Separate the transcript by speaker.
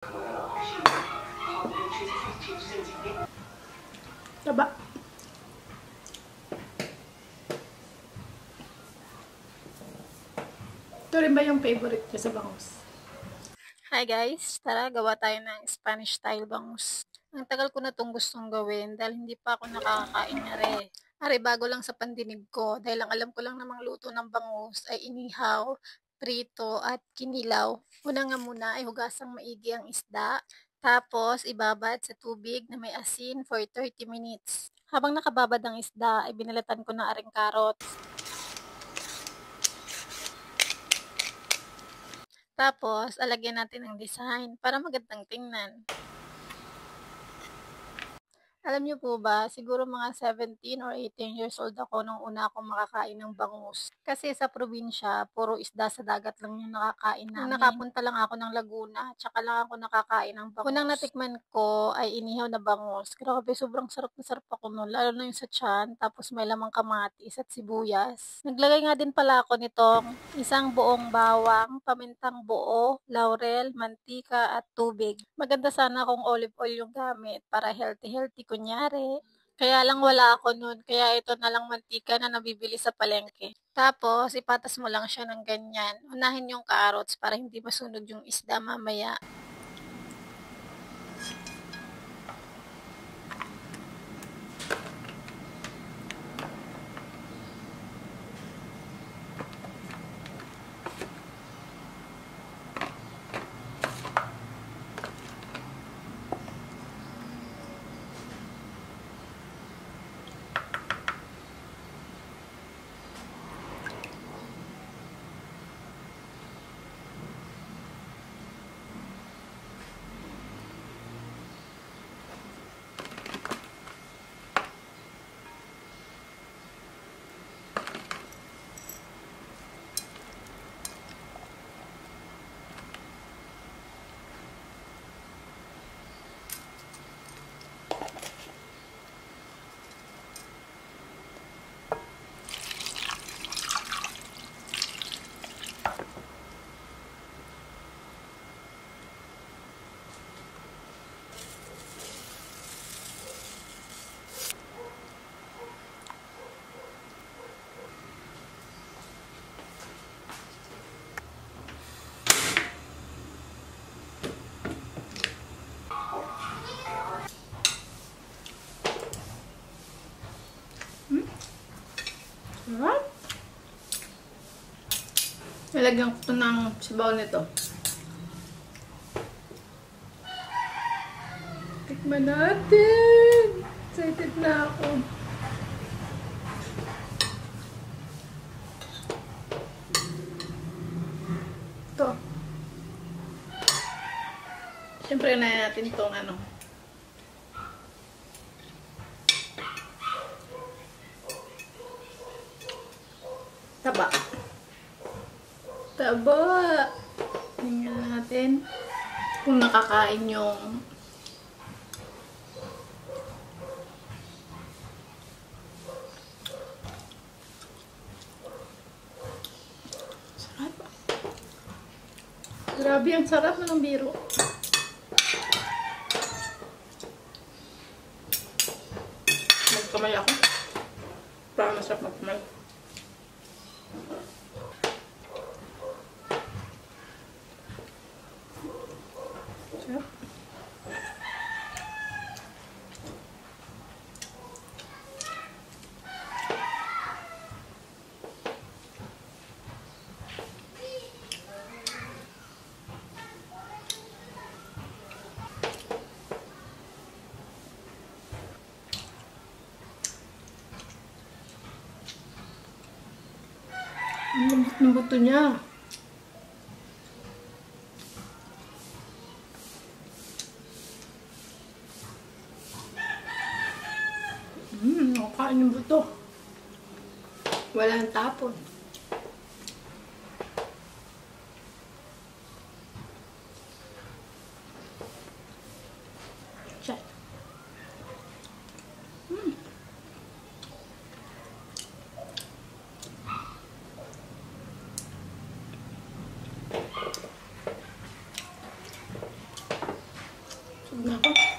Speaker 1: Taba. Ito rin ba yung favorite niya sa bangus?
Speaker 2: Hi guys! Tara, gawa tayo ng Spanish style bangus. Ang tagal ko na itong gustong gawin dahil hindi pa ako nakakakain na rin. Are, bago lang sa pandinig ko dahil ang alam ko lang namang luto ng bangus ay inihaw, prito at kinilaw. Una nga muna ay hugasang maigi ang isda. Tapos, ibabad sa tubig na may asin for 30 minutes. Habang nakababad ang isda, ay binalatan ko ng aring carrots. Tapos, alagyan natin ng design para magandang tingnan. Alam niyo po ba, siguro mga 17 or 18 years old ako nung una akong makakain ng bangus. Kasi sa probinsya, puro isda sa dagat lang yung nakakain namin. Nung nakapunta lang ako ng Laguna, tsaka lang ako nakakain ng bangus. Unang natikman ko ay inihaw na bangus. Grabe, sobrang sarap na sarap ako nun. Lalo na yung sa tiyan, tapos may lamang kamatis at sibuyas. Naglagay nga din pala ako nitong isang buong bawang, pamintang buo, laurel, mantika at tubig. Maganda sana kung olive oil yung gamit para healthy kunyari. Kaya lang wala ako nun, kaya ito na lang mantika na nabibili sa palengke. Tapos, ipatas mo lang siya ng ganyan. Unahin yung carrots para hindi masunog yung isda mamaya.
Speaker 1: Sarap. Nilagyan ko ito ng sabaw nito. Tikman natin! Excited na ako. Ito. Siyempre na natin itong taba. Taba! Tingnan natin kung nakakain yung sarap. Grabe, ang sarap ng biro. Magkamay ako. Parang masarap magkamay. Sarap. Ang lambot ng buto niya. Nakakain yung buto. Walang tapon. Chat. Nako.